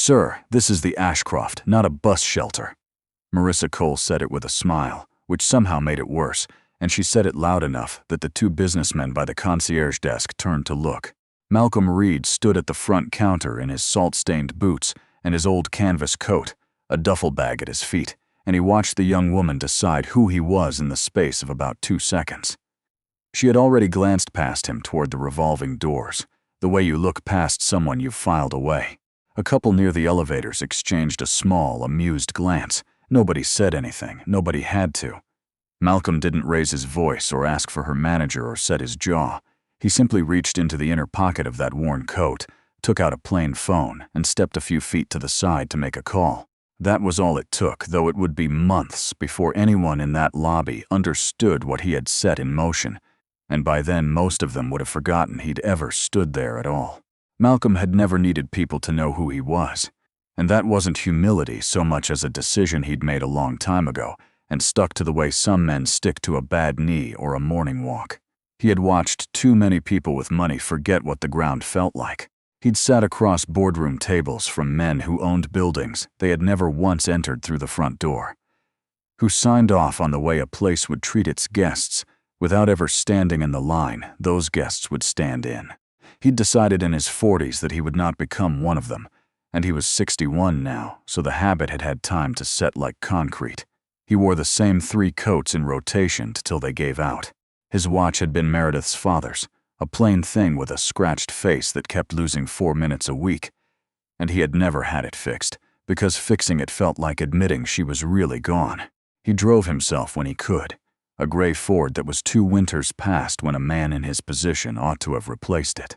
"Sir, this is the Ashcroft, not a bus shelter." Marissa Cole said it with a smile, which somehow made it worse, and she said it loud enough that the two businessmen by the concierge desk turned to look. Malcolm Reed stood at the front counter in his salt-stained boots and his old canvas coat, a duffel bag at his feet, and he watched the young woman decide who he was in the space of about 2 seconds. She had already glanced past him toward the revolving doors, the way you look past someone you've filed away. A couple near the elevators exchanged a small, amused glance. Nobody said anything. Nobody had to. Malcolm didn't raise his voice or ask for her manager or set his jaw. He simply reached into the inner pocket of that worn coat, took out a plain phone, and stepped a few feet to the side to make a call. That was all it took, though it would be months before anyone in that lobby understood what he had set in motion, and by then most of them would have forgotten he'd ever stood there at all. Malcolm had never needed people to know who he was, and that wasn't humility so much as a decision he'd made a long time ago and stuck to the way some men stick to a bad knee or a morning walk. He had watched too many people with money forget what the ground felt like. He'd sat across boardroom tables from men who owned buildings they had never once entered through the front door, who signed off on the way a place would treat its guests without ever standing in the line those guests would stand in. He'd decided in his 40s that he would not become one of them, and he was 61 now, so the habit had had time to set like concrete. He wore the same 3 coats in rotation till they gave out. His watch had been Meredith's father's, a plain thing with a scratched face that kept losing 4 minutes a week, and he had never had it fixed, because fixing it felt like admitting she was really gone. He drove himself when he could, a gray Ford that was 2 winters past when a man in his position ought to have replaced it.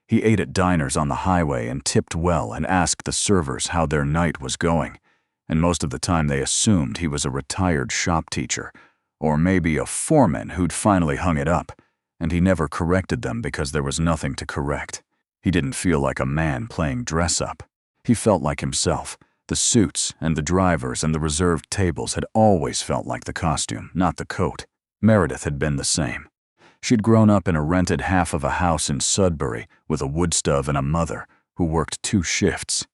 He ate at diners on the highway and tipped well and asked the servers how their night was going, and most of the time they assumed he was a retired shop teacher, or maybe a foreman who'd finally hung it up, and he never corrected them because there was nothing to correct. He didn't feel like a man playing dress-up. He felt like himself. The suits and the drivers and the reserved tables had always felt like the costume, not the coat. Meredith had been the same. She'd grown up in a rented half of a house in Sudbury with a wood stove and a mother who worked 2 shifts.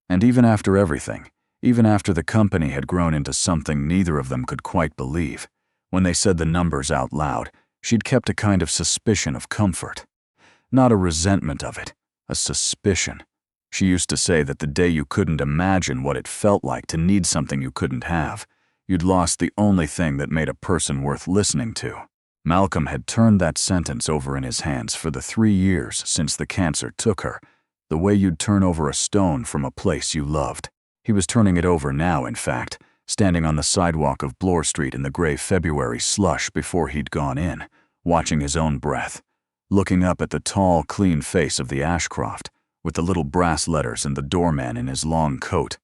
And even after everything, even after the company had grown into something neither of them could quite believe, when they said the numbers out loud, she'd kept a kind of suspicion of comfort. Not a resentment of it, a suspicion. She used to say that the day you couldn't imagine what it felt like to need something you couldn't have, you'd lost the only thing that made a person worth listening to. Malcolm had turned that sentence over in his hands for the 3 years since the cancer took her, the way you'd turn over a stone from a place you loved. He was turning it over now, in fact, standing on the sidewalk of Bloor Street in the gray February slush before he'd gone in, watching his own breath, looking up at the tall, clean face of the Ashcroft, with the little brass letters and the doorman in his long coat,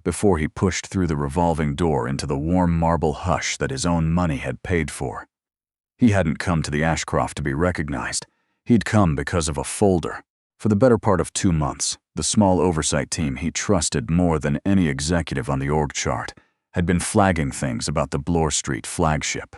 before he pushed through the revolving door into the warm marble hush that his own money had paid for. He hadn't come to the Ashcroft to be recognized. He'd come because of a folder. For the better part of 2 months, the small oversight team he trusted more than any executive on the org chart had been flagging things about the Bloor Street flagship.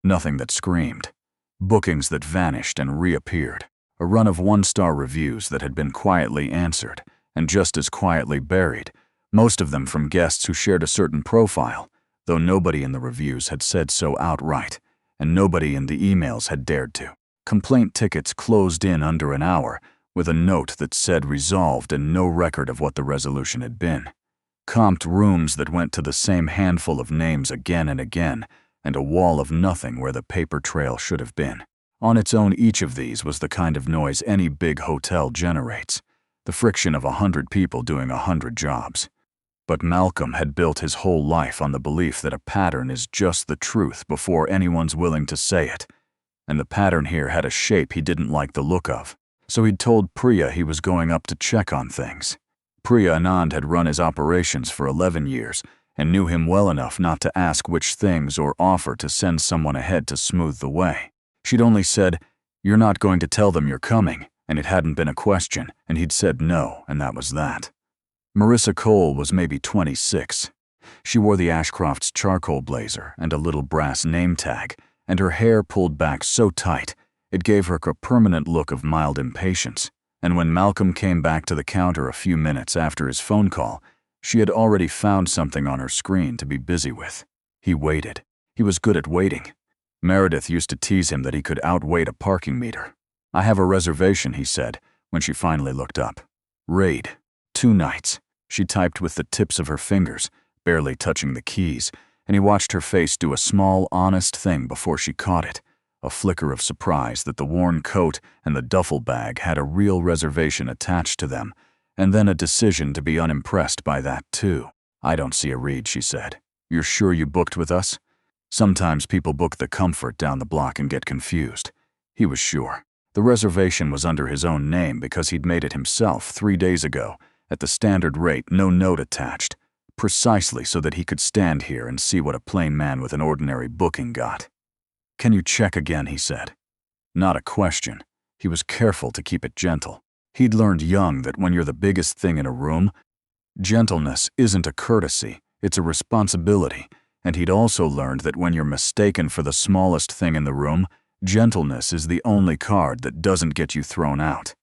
Nothing that screamed. Bookings that vanished and reappeared. A run of 1-star reviews that had been quietly answered and just as quietly buried, most of them from guests who shared a certain profile, though nobody in the reviews had said so outright, and nobody in the emails had dared to. Complaint tickets closed in under an hour, with a note that said resolved and no record of what the resolution had been. Comped rooms that went to the same handful of names again and again, and a wall of nothing where the paper trail should have been. On its own, each of these was the kind of noise any big hotel generates, the friction of 100 people doing 100 jobs. But Malcolm had built his whole life on the belief that a pattern is just the truth before anyone's willing to say it, and the pattern here had a shape he didn't like the look of. So he'd told Priya he was going up to check on things. Priya Anand had run his operations for 11 years and knew him well enough not to ask which things or offer to send someone ahead to smooth the way. She'd only said, "You're not going to tell them you're coming," and it hadn't been a question, and he'd said no, and that was that. Marissa Cole was maybe 26. She wore the Ashcroft's charcoal blazer and a little brass name tag, and her hair pulled back so tight it gave her a permanent look of mild impatience, And when Malcolm came back to the counter a few minutes after his phone call, she had already found something on her screen to be busy with. He waited. He was good at waiting. Meredith used to tease him that he could outwait a parking meter. "I have a reservation," he said, when she finally looked up. "Raid. 2 nights." She typed with the tips of her fingers, barely touching the keys, and he watched her face do a small, honest thing before she caught it, a flicker of surprise that the worn coat and the duffel bag had a real reservation attached to them, and then a decision to be unimpressed by that too. "I don't see a read," she said. "You're sure you booked with us?" Sometimes people book the Comfort down the block and get confused. He was sure. The reservation was under his own name because he'd made it himself 3 days ago, at the standard rate, no note attached, precisely so that he could stand here and see what a plain man with an ordinary booking got. "Can you check again?" he said. Not a question. He was careful to keep it gentle. He'd learned young that when you're the biggest thing in a room, gentleness isn't a courtesy, it's a responsibility, and he'd also learned that when you're mistaken for the smallest thing in the room, gentleness is the only card that doesn't get you thrown out.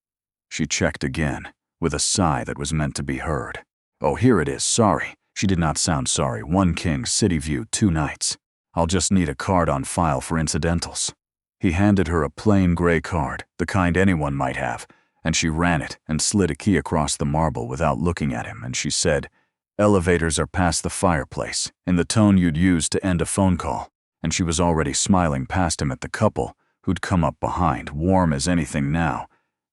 She checked again, with a sigh that was meant to be heard. "Oh, here it is, sorry." She did not sound sorry. 1 King, City View, 2 nights. "I'll just need a card on file for incidentals." He handed her a plain gray card, the kind anyone might have, and she ran it and slid a key across the marble without looking at him, and she said, "Elevators are past the fireplace," in the tone you'd use to end a phone call, and she was already smiling past him at the couple, who'd come up behind, warm as anything now,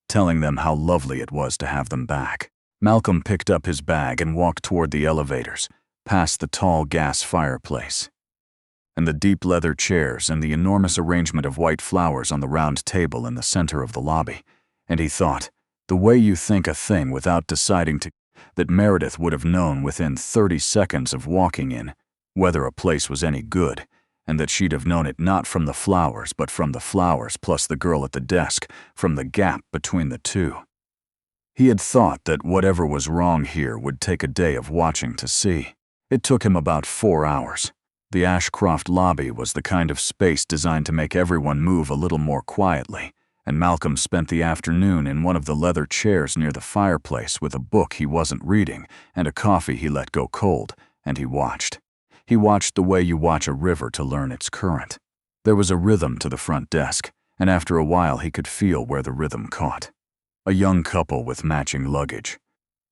telling them how lovely it was to have them back. Malcolm picked up his bag and walked toward the elevators, past the tall gas fireplace, and the deep leather chairs and the enormous arrangement of white flowers on the round table in the center of the lobby, and he thought, the way you think a thing without deciding to, that Meredith would have known within 30 seconds of walking in whether a place was any good, and that she'd have known it not from the flowers but from the flowers plus the girl at the desk, from the gap between the two. He had thought that whatever was wrong here would take a day of watching to see. It took him about 4 hours. The Ashcroft lobby was the kind of space designed to make everyone move a little more quietly, and Malcolm spent the afternoon in one of the leather chairs near the fireplace with a book he wasn't reading and a coffee he let go cold, and he watched. He watched the way you watch a river to learn its current. There was a rhythm to the front desk, and after a while he could feel where the rhythm caught. A young couple with matching luggage.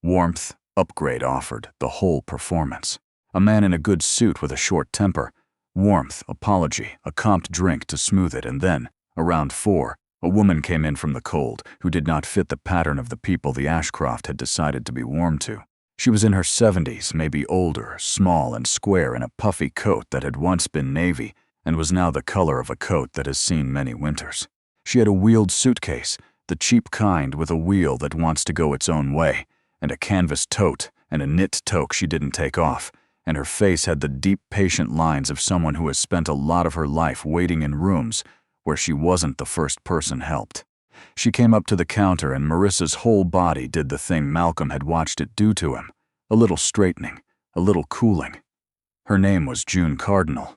Warmth, upgrade offered, the whole performance. A man in a good suit with a short temper. Warmth, apology, a comped drink to smooth it, and then, around 4, a woman came in from the cold who did not fit the pattern of the people the Ashcroft had decided to be warm to. She was in her 70s, maybe older, small and square in a puffy coat that had once been navy and was now the color of a coat that has seen many winters. She had a wheeled suitcase, the cheap kind with a wheel that wants to go its own way, and a canvas tote and a knit toque she didn't take off, and her face had the deep, patient lines of someone who has spent a lot of her life waiting in rooms where she wasn't the first person helped. She came up to the counter and Marissa's whole body did the thing Malcolm had watched it do to him, a little straightening, a little cooling. Her name was June Cardinal.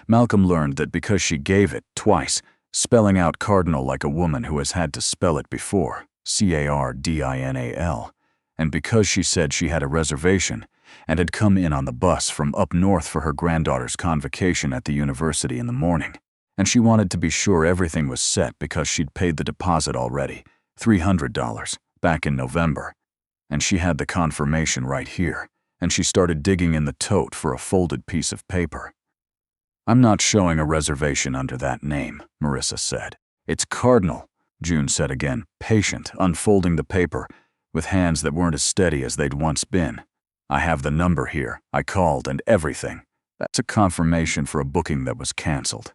Malcolm learned that because she gave it twice, spelling out Cardinal like a woman who has had to spell it before, Cardinal, and because she said she had a reservation and had come in on the bus from up north for her granddaughter's convocation at the university in the morning, and she wanted to be sure everything was set because she'd paid the deposit already, $300, back in November, and she had the confirmation right here, and she started digging in the tote for a folded piece of paper. "I'm not showing a reservation under that name," Marissa said. "It's Cardinal," June said again, patient, unfolding the paper, with hands that weren't as steady as they'd once been. "I have the number here. I called and everything. That's a confirmation for a booking that was canceled."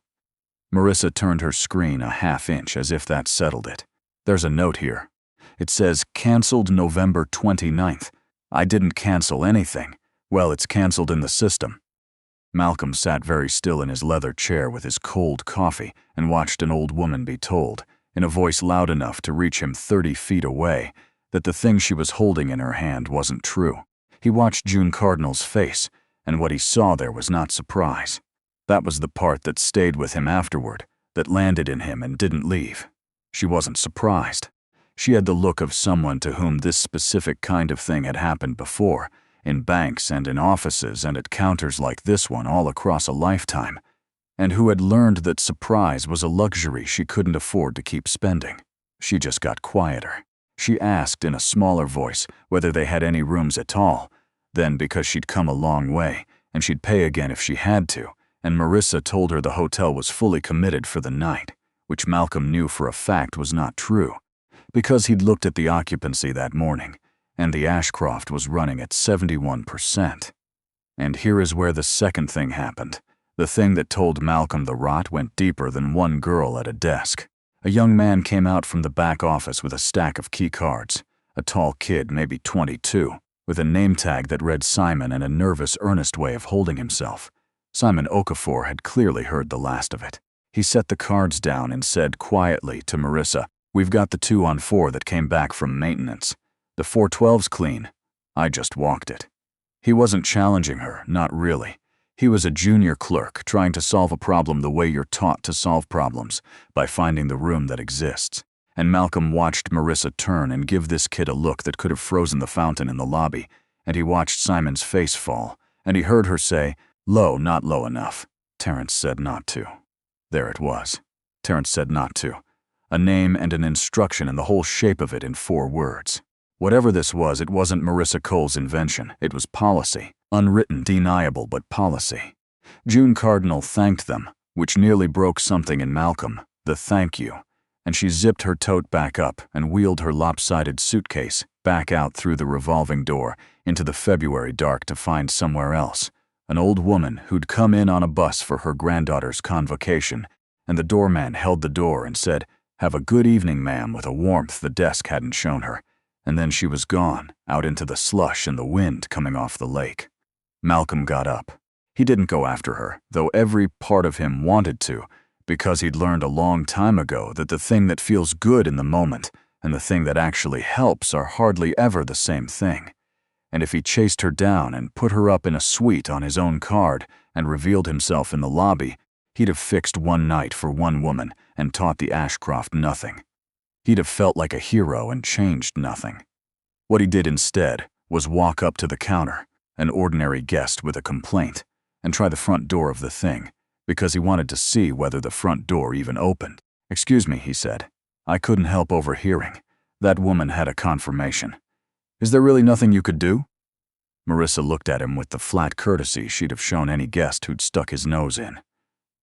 Marissa turned her screen a half-inch as if that settled it. "There's a note here. It says, canceled November 29th. I didn't cancel anything. Well, it's canceled in the system." Malcolm sat very still in his leather chair with his cold coffee and watched an old woman be told, in a voice loud enough to reach him 30 feet away, that the thing she was holding in her hand wasn't true. He watched June Cardinal's face, and what he saw there was not surprise. That was the part that stayed with him afterward, that landed in him and didn't leave. She wasn't surprised. She had the look of someone to whom this specific kind of thing had happened before, in banks and in offices and at counters like this one all across a lifetime, and who had learned that surprise was a luxury she couldn't afford to keep spending. She just got quieter. She asked in a smaller voice whether they had any rooms at all. Then, because she'd come a long way, and she'd pay again if she had to, and Marissa told her the hotel was fully committed for the night, which Malcolm knew for a fact was not true, because he'd looked at the occupancy that morning, and the Ashcroft was running at 71%. And here is where the second thing happened, the thing that told Malcolm the rot went deeper than one girl at a desk. A young man came out from the back office with a stack of key cards, a tall kid, maybe 22, with a name tag that read Simon and a nervous, earnest way of holding himself. Simon Okafor had clearly heard the last of it. He set the cards down and said quietly to Marissa, "We've got the 2-on-4 that came back from maintenance. The 412's clean. I just walked it." He wasn't challenging her, not really. He was a junior clerk trying to solve a problem the way you're taught to solve problems, by finding the room that exists. And Malcolm watched Marissa turn and give this kid a look that could have frozen the fountain in the lobby, and he watched Simon's face fall, and he heard her say, "Low, not low enough." Terrence said not to. There it was. Terrence said not to. A name and an instruction and the whole shape of it in 4 words. Whatever this was, it wasn't Marissa Cole's invention. It was policy. Unwritten, deniable, but policy. June Cardinal thanked them, which nearly broke something in Malcolm, the thank you, and she zipped her tote back up and wheeled her lopsided suitcase back out through the revolving door into the February dark to find somewhere else, an old woman who'd come in on a bus for her granddaughter's convocation, and the doorman held the door and said, "Have a good evening, ma'am," with a warmth the desk hadn't shown her, and then she was gone, out into the slush and the wind coming off the lake. Malcolm got up. He didn't go after her, though every part of him wanted to, because he'd learned a long time ago that the thing that feels good in the moment and the thing that actually helps are hardly ever the same thing. And if he chased her down and put her up in a suite on his own card and revealed himself in the lobby, he'd have fixed one night for one woman and taught the Ashcroft nothing. He'd have felt like a hero and changed nothing. What he did instead was walk up to the counter, an ordinary guest with a complaint, and try the front door of the thing, because he wanted to see whether the front door even opened. "Excuse me," he said. "I couldn't help overhearing. That woman had a confirmation. Is there really nothing you could do?" Marissa looked at him with the flat courtesy she'd have shown any guest who'd stuck his nose in.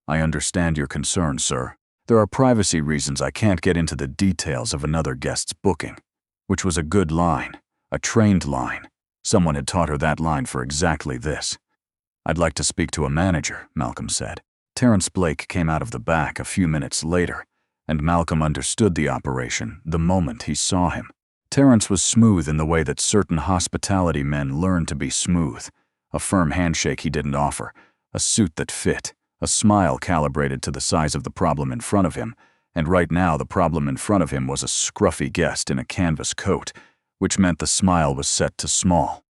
"I understand your concern, sir. There are privacy reasons I can't get into the details of another guest's booking," which was a good line, a trained line. Someone had taught her that line for exactly this. "I'd like to speak to a manager," Malcolm said. Terrence Blake came out of the back a few minutes later, and Malcolm understood the operation the moment he saw him. Terrence was smooth in the way that certain hospitality men learn to be smooth. A firm handshake he didn't offer, a suit that fit, a smile calibrated to the size of the problem in front of him, and right now the problem in front of him was a scruffy guest in a canvas coat, which meant the smile was set to small.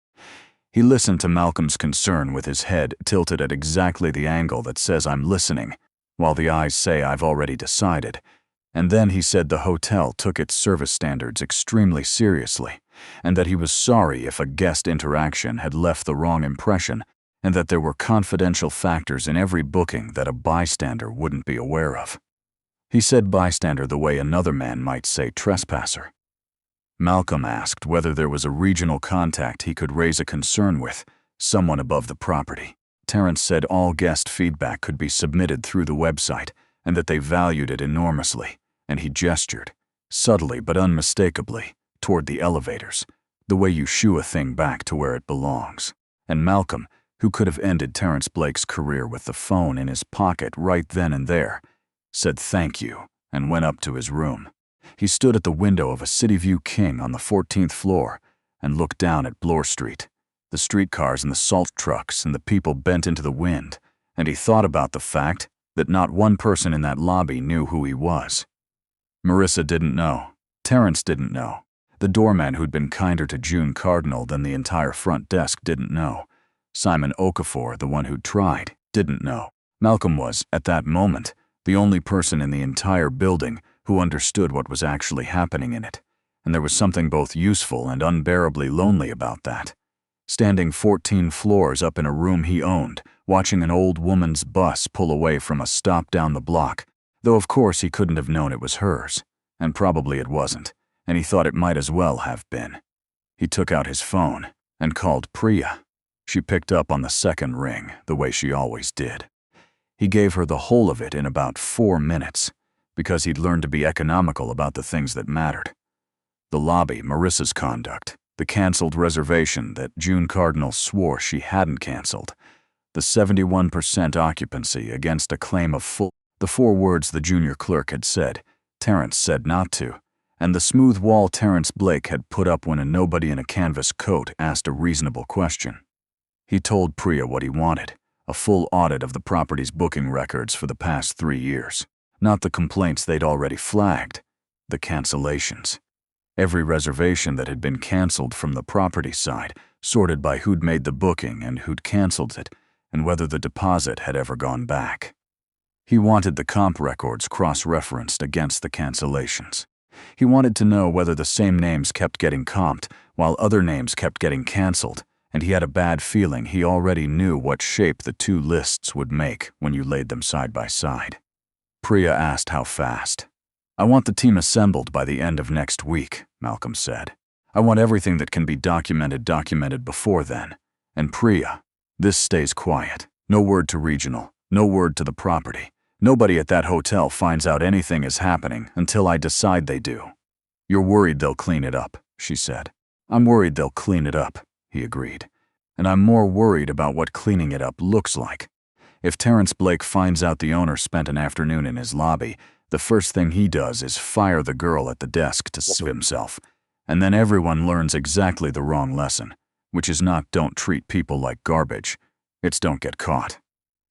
He listened to Malcolm's concern with his head tilted at exactly the angle that says "I'm listening," while the eyes say "I've already decided." And then he said the hotel took its service standards extremely seriously, and that he was sorry if a guest interaction had left the wrong impression, and that there were confidential factors in every booking that a bystander wouldn't be aware of. He said bystander the way another man might say trespasser. Malcolm asked whether there was a regional contact he could raise a concern with, someone above the property. Terrence said all guest feedback could be submitted through the website, and that they valued it enormously, and he gestured, subtly but unmistakably, toward the elevators, the way you shoo a thing back to where it belongs. And Malcolm, who could have ended Terrence Blake's career with the phone in his pocket right then and there, said thank you and went up to his room. He stood at the window of a City View King on the 14th floor and looked down at Bloor Street, the streetcars and the salt trucks and the people bent into the wind, and he thought about the fact that not one person in that lobby knew who he was. Marissa didn't know. Terrence didn't know. The doorman who'd been kinder to June Cardinal than the entire front desk didn't know. Simon Okafor, the one who'd tried, didn't know. Malcolm was, at that moment, the only person in the entire building who understood what was actually happening in it, and there was something both useful and unbearably lonely about that. Standing 14 floors up in a room he owned, watching an old woman's bus pull away from a stop down the block, though of course he couldn't have known it was hers, and probably it wasn't, and he thought it might as well have been. He took out his phone and called Priya. She picked up on the second ring, the way she always did. He gave her the whole of it in about 4 minutes, because he'd learned to be economical about the things that mattered. The lobby, Marissa's conduct, the canceled reservation that June Cardinal swore she hadn't canceled, the 71% occupancy against a claim of full, the 4 words the junior clerk had said, Terrence said not to, and the smooth wall Terrence Blake had put up when a nobody in a canvas coat asked a reasonable question. He told Priya what he wanted, a full audit of the property's booking records for the past 3 years. Not the complaints they'd already flagged, the cancellations. Every reservation that had been canceled from the property side, sorted by who'd made the booking and who'd canceled it, and whether the deposit had ever gone back. He wanted the comp records cross-referenced against the cancellations. He wanted to know whether the same names kept getting comped while other names kept getting canceled, and he had a bad feeling he already knew what shape the 2 lists would make when you laid them side by side. Priya asked how fast. "I want the team assembled by the end of next week," Malcolm said. "I want everything that can be documented before then. And Priya, this stays quiet. No word to regional, no word to the property. Nobody at that hotel finds out anything is happening until I decide they do." "You're worried they'll clean it up," she said. "I'm worried they'll clean it up," he agreed. "And I'm more worried about what cleaning it up looks like. If Terrence Blake finds out the owner spent an afternoon in his lobby, the first thing he does is fire the girl at the desk to sue himself. And then everyone learns exactly the wrong lesson, which is not don't treat people like garbage. It's don't get caught.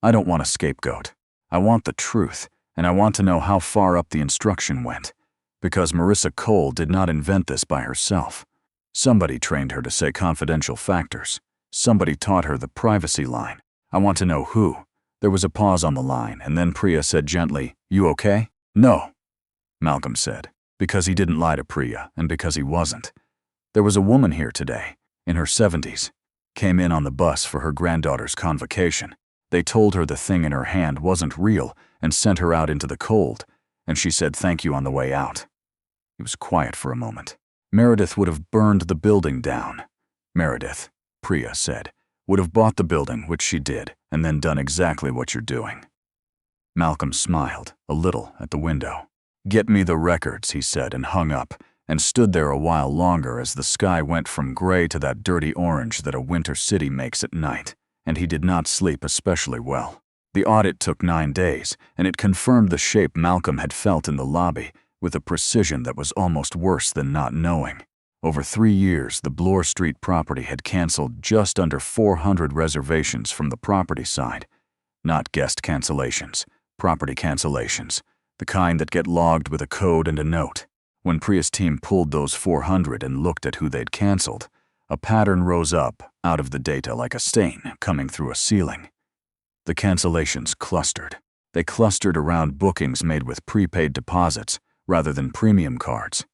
I don't want a scapegoat. I want the truth, and I want to know how far up the instruction went. Because Marissa Cole did not invent this by herself. Somebody trained her to say confidential factors. Somebody taught her the privacy line. I want to know who." There was a pause on the line, and then Priya said gently, "You okay?" "No," Malcolm said, because he didn't lie to Priya, and because he wasn't. "There was a woman here today, in her 70s, came in on the bus for her granddaughter's convocation. They told her the thing in her hand wasn't real and sent her out into the cold, and she said thank you on the way out." He was quiet for a moment. "Meredith would have burned the building down. Meredith," Priya said, "would have bought the building, which she did, and then done exactly what you're doing." Malcolm smiled, a little, at the window. "Get me the records," he said, and hung up, and stood there a while longer as the sky went from gray to that dirty orange that a winter city makes at night, and he did not sleep especially well. The audit took 9 days, and it confirmed the shape Malcolm had felt in the lobby, with a precision that was almost worse than not knowing. Over 3 years, the Bloor Street property had canceled just under 400 reservations from the property side. Not guest cancellations, property cancellations, the kind that get logged with a code and a note. When Priya's team pulled those 400 and looked at who they'd canceled, a pattern rose up out of the data like a stain coming through a ceiling. The cancellations clustered. They clustered around bookings made with prepaid deposits rather than premium cards.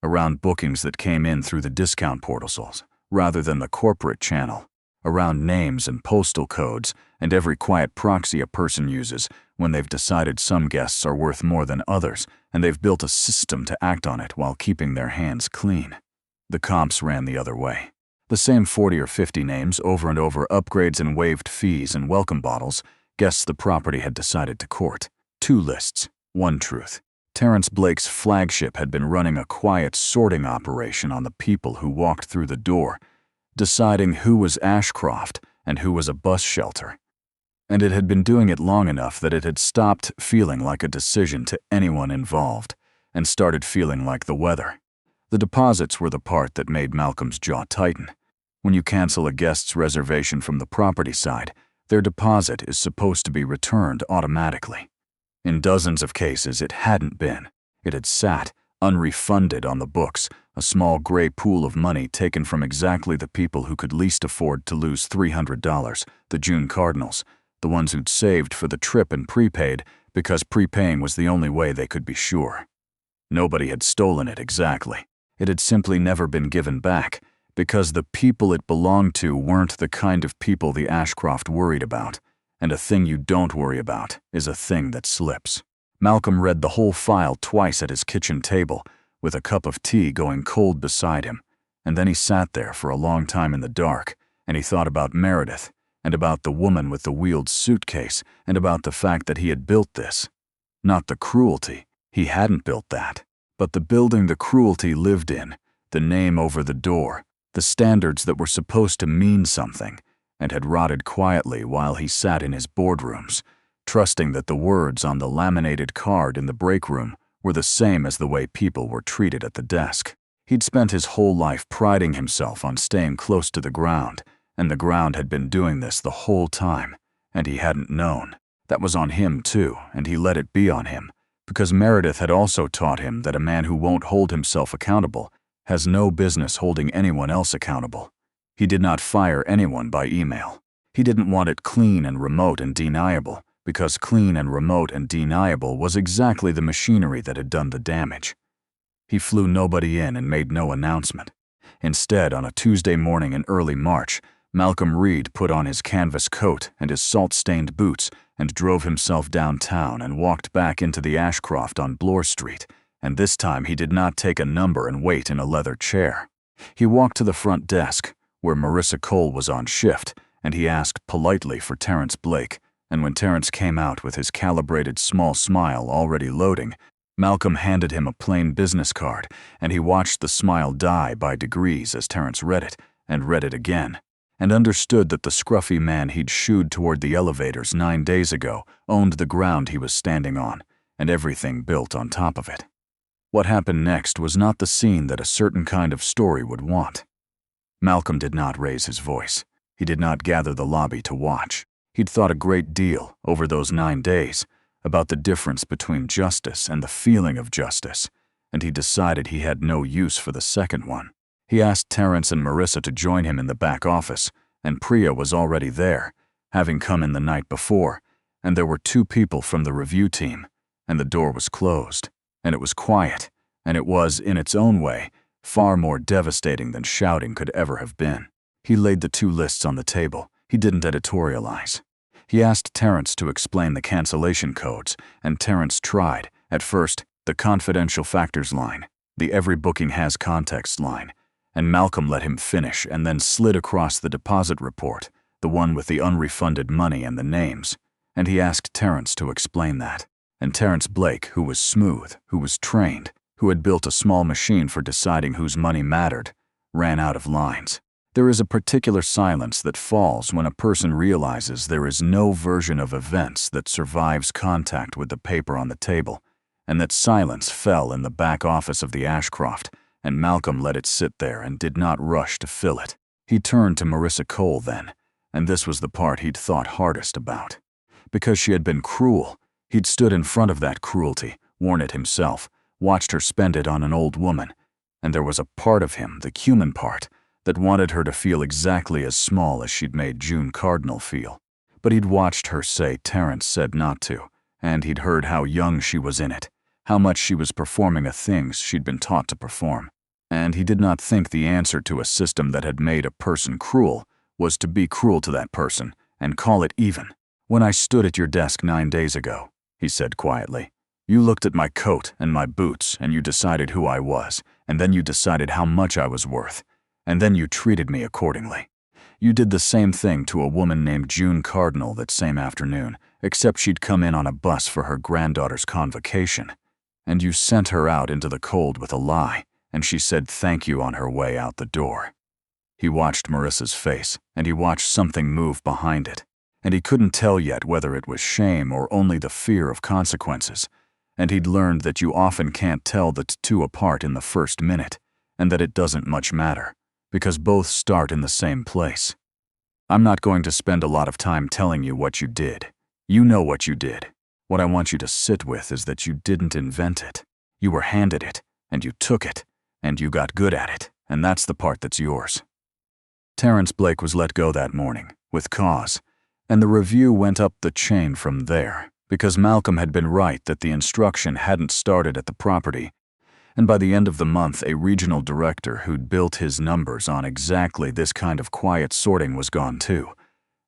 Around bookings that came in through the discount portals rather than the corporate channel. Around names and postal codes and every quiet proxy a person uses when they've decided some guests are worth more than others and they've built a system to act on it while keeping their hands clean. The comps ran the other way. The same 40 or 50 names over and over, upgrades and waived fees and welcome bottles, guests the property had decided to court. 2 lists, 1 truth. Terrence Blake's flagship had been running a quiet sorting operation on the people who walked through the door, deciding who was Ashcroft and who was a bus shelter. And it had been doing it long enough that it had stopped feeling like a decision to anyone involved and started feeling like the weather. The deposits were the part that made Malcolm's jaw tighten. When you cancel a guest's reservation from the property side, their deposit is supposed to be returned automatically. In dozens of cases, it hadn't been. It had sat, unrefunded on the books, a small gray pool of money taken from exactly the people who could least afford to lose $300, the June Cardinals, the ones who'd saved for the trip and prepaid because prepaying was the only way they could be sure. Nobody had stolen it exactly. It had simply never been given back, because the people it belonged to weren't the kind of people the Ashcroft worried about, and a thing you don't worry about is a thing that slips. Malcolm read the whole file twice at his kitchen table, with a cup of tea going cold beside him, and then he sat there for a long time in the dark, and he thought about Meredith, and about the woman with the wheeled suitcase, and about the fact that he had built this. Not the cruelty, he hadn't built that, but the building the cruelty lived in, the name over the door, the standards that were supposed to mean something, and had rotted quietly while he sat in his boardrooms, trusting that the words on the laminated card in the break room were the same as the way people were treated at the desk. He'd spent his whole life priding himself on staying close to the ground, and the ground had been doing this the whole time, and he hadn't known. That was on him too, and he let it be on him, because Meredith had also taught him that a man who won't hold himself accountable has no business holding anyone else accountable. He did not fire anyone by email. He didn't want it clean and remote and deniable, because clean and remote and deniable was exactly the machinery that had done the damage. He flew nobody in and made no announcement. Instead, on a Tuesday morning in early March, Malcolm Reed put on his canvas coat and his salt-stained boots and drove himself downtown and walked back into the Ashcroft on Bloor Street, and this time he did not take a number and wait in a leather chair. He walked to the front desk, where Marissa Cole was on shift, and he asked politely for Terrence Blake, and when Terrence came out with his calibrated small smile already loading, Malcolm handed him a plain business card, and he watched the smile die by degrees as Terrence read it, and read it again, and understood that the scruffy man he'd shooed toward the elevators 9 days ago owned the ground he was standing on, and everything built on top of it. What happened next was not the scene that a certain kind of story would want. Malcolm did not raise his voice. He did not gather the lobby to watch. He'd thought a great deal, over those 9 days, about the difference between justice and the feeling of justice, and he decided he had no use for the second one. He asked Terrence and Marissa to join him in the back office, and Priya was already there, having come in the night before, and there were 2 people from the review team, and the door was closed, and it was quiet, and it was, in its own way, far more devastating than shouting could ever have been. He laid the 2 lists on the table. He didn't editorialize. He asked Terrence to explain the cancellation codes, and Terrence tried, at first, the confidential factors line, the every booking has context line, and Malcolm let him finish and then slid across the deposit report, the one with the unrefunded money and the names, and he asked Terrence to explain that. And Terrence Blake, who was smooth, who was trained, who had built a small machine for deciding whose money mattered, ran out of lines. There is a particular silence that falls when a person realizes there is no version of events that survives contact with the paper on the table, and that silence fell in the back office of the Ashcroft, and Malcolm let it sit there and did not rush to fill it. He turned to Marissa Cole then, and this was the part he'd thought hardest about. Because she had been cruel, he'd stood in front of that cruelty, worn it himself, watched her spend it on an old woman, and there was a part of him, the human part, that wanted her to feel exactly as small as she'd made June Cardinal feel. But he'd watched her say Terrence said not to, and he'd heard how young she was in it, how much she was performing a things she'd been taught to perform. And he did not think the answer to a system that had made a person cruel was to be cruel to that person and call it even. "When I stood at your desk 9 days ago," he said quietly, "you looked at my coat and my boots and you decided who I was, and then you decided how much I was worth, and then you treated me accordingly. You did the same thing to a woman named June Cardinal that same afternoon, except she'd come in on a bus for her granddaughter's convocation, and you sent her out into the cold with a lie, and she said thank you on her way out the door." He watched Marissa's face, and he watched something move behind it, and he couldn't tell yet whether it was shame or only the fear of consequences, and he'd learned that you often can't tell the two apart in the first minute, and that it doesn't much matter, because both start in the same place. "I'm not going to spend a lot of time telling you what you did. You know what you did. What I want you to sit with is that you didn't invent it. You were handed it, and you took it, and you got good at it, and that's the part that's yours." Terrence Blake was let go that morning, with cause, and the review went up the chain from there, because Malcolm had been right that the instruction hadn't started at the property, And by the end of the month, a regional director who'd built his numbers on exactly this kind of quiet sorting was gone too.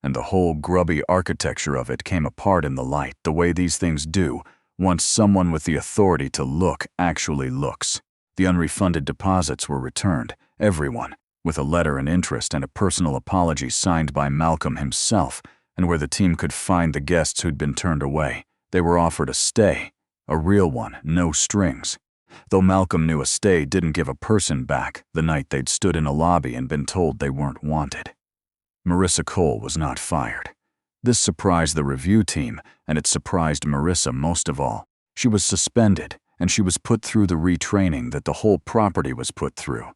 And the whole grubby architecture of it came apart in the light, the way these things do, once someone with the authority to look actually looks. The unrefunded deposits were returned, everyone, with a letter and interest and a personal apology signed by Malcolm himself, and where the team could find the guests who'd been turned away. They were offered a stay, a real one, no strings. Though Malcolm knew a stay didn't give a person back the night they'd stood in a lobby and been told they weren't wanted. Marissa Cole was not fired. This surprised the review team, and it surprised Marissa most of all. She was suspended, and she was put through the retraining that the whole property was put through.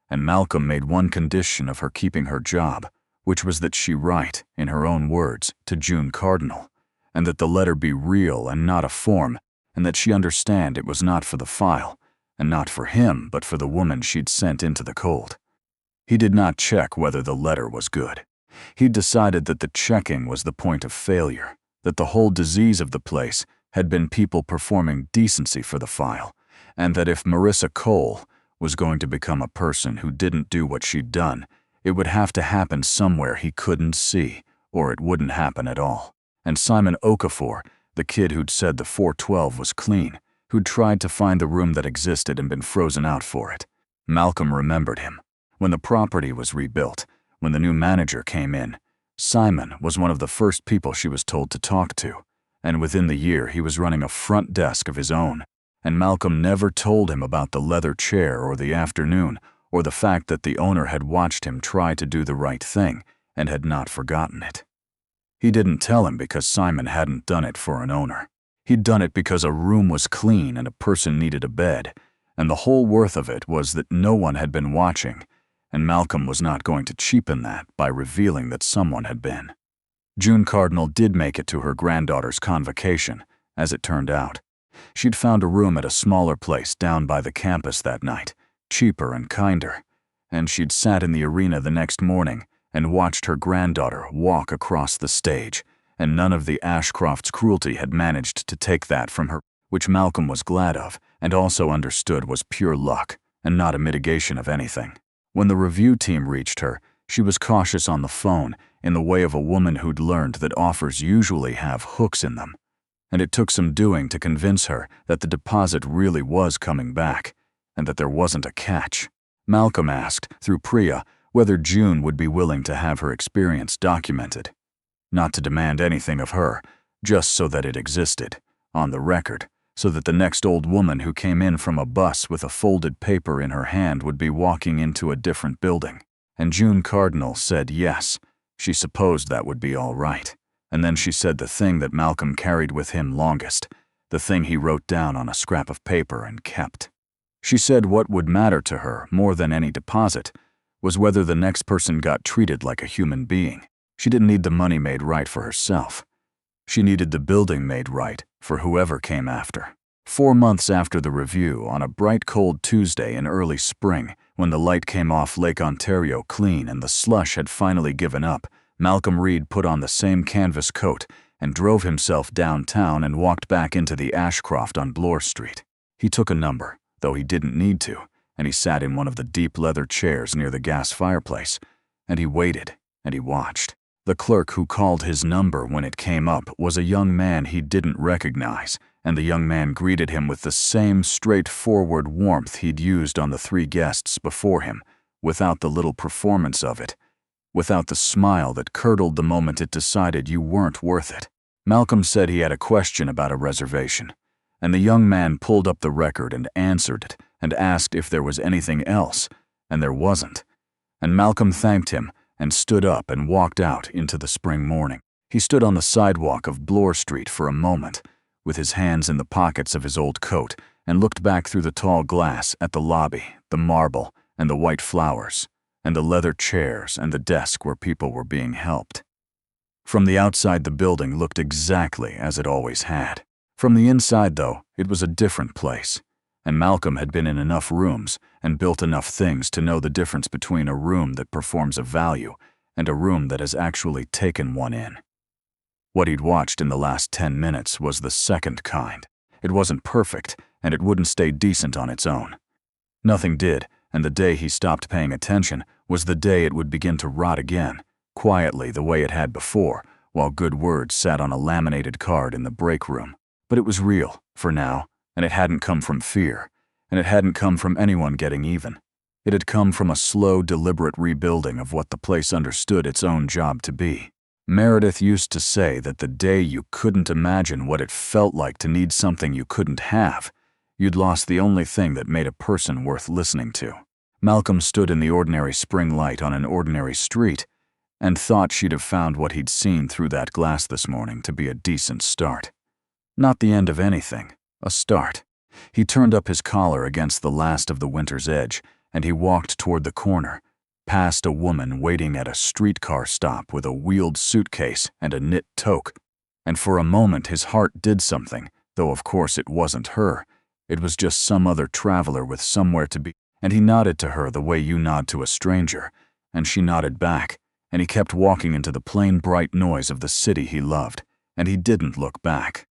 And Malcolm made one condition of her keeping her job, which was that she write, in her own words, to June Cardinal, and that the letter be real and not a form, and that she understand it was not for the file, and not for him, but for the woman she'd sent into the cold. He did not check whether the letter was good. He'd decided that the checking was the point of failure, that the whole disease of the place had been people performing decency for the file, and that if Marissa Cole was going to become a person who didn't do what she'd done, it would have to happen somewhere he couldn't see, or it wouldn't happen at all. And Simon Okafor, the kid who'd said the 412 was clean, who'd tried to find the room that existed and been frozen out for it. Malcolm remembered him. When the property was rebuilt, when the new manager came in, Simon was one of the first people she was told to talk to, and within the year he was running a front desk of his own, and Malcolm never told him about the leather chair or the afternoon, or the fact that the owner had watched him try to do the right thing and had not forgotten it. He didn't tell him because Simon hadn't done it for an owner. He'd done it because a room was clean and a person needed a bed, and the whole worth of it was that no one had been watching, and Malcolm was not going to cheapen that by revealing that someone had been. June Cardinal did make it to her granddaughter's convocation, as it turned out. She'd found a room at a smaller place down by the campus that night, cheaper and kinder, and she'd sat in the arena the next morning and watched her granddaughter walk across the stage, and none of the Ashcroft's cruelty had managed to take that from her, which Malcolm was glad of and also understood was pure luck and not a mitigation of anything. When the review team reached her, she was cautious on the phone in the way of a woman who'd learned that offers usually have hooks in them, and it took some doing to convince her that the deposit really was coming back and that there wasn't a catch. Malcolm asked, through Priya, whether June would be willing to have her experience documented. Not to demand anything of her, just so that it existed, on the record, so that the next old woman who came in from a bus with a folded paper in her hand would be walking into a different building. And June Cardinal said yes, she supposed that would be all right. And then she said the thing that Malcolm carried with him longest, the thing he wrote down on a scrap of paper and kept. She said what would matter to her more than any deposit was whether the next person got treated like a human being. She didn't need the money made right for herself. She needed the building made right for whoever came after. 4 months after the review, on a bright cold Tuesday in early spring, when the light came off Lake Ontario clean and the slush had finally given up, Malcolm Reed put on the same canvas coat and drove himself downtown and walked back into the Ashcroft on Bloor Street. He took a number, though he didn't need to, and he sat in one of the deep leather chairs near the gas fireplace, and he waited, and he watched. The clerk who called his number when it came up was a young man he didn't recognize, and the young man greeted him with the same straightforward warmth he'd used on the 3 guests before him, without the little performance of it, without the smile that curdled the moment it decided you weren't worth it. Malcolm said he had a question about a reservation, and the young man pulled up the record and answered it and asked if there was anything else, and there wasn't. And Malcolm thanked him and stood up and walked out into the spring morning. He stood on the sidewalk of Bloor Street for a moment, with his hands in the pockets of his old coat, and looked back through the tall glass at the lobby, the marble, and the white flowers, and the leather chairs and the desk where people were being helped. From the outside, the building looked exactly as it always had. From the inside, though, it was a different place, and Malcolm had been in enough rooms and built enough things to know the difference between a room that performs a value and a room that has actually taken one in. What he'd watched in the last 10 minutes was the second kind, It wasn't perfect, and it wouldn't stay decent on its own. Nothing did, and the day he stopped paying attention was the day it would begin to rot again, quietly the way it had before, while good words sat on a laminated card in the break room. But it was real, for now, and it hadn't come from fear, and it hadn't come from anyone getting even. It had come from a slow, deliberate rebuilding of what the place understood its own job to be. Meredith used to say that the day you couldn't imagine what it felt like to need something you couldn't have, you'd lost the only thing that made a person worth listening to. Malcolm stood in the ordinary spring light on an ordinary street and thought she'd have found what he'd seen through that glass this morning to be a decent start. Not the end of anything, a start. He turned up his collar against the last of the winter's edge, and he walked toward the corner, past a woman waiting at a streetcar stop with a wheeled suitcase and a knit toque. And for a moment his heart did something, though of course it wasn't her. It was just some other traveler with somewhere to be. And he nodded to her the way you nod to a stranger, and she nodded back, and he kept walking into the plain bright noise of the city he loved, and he didn't look back.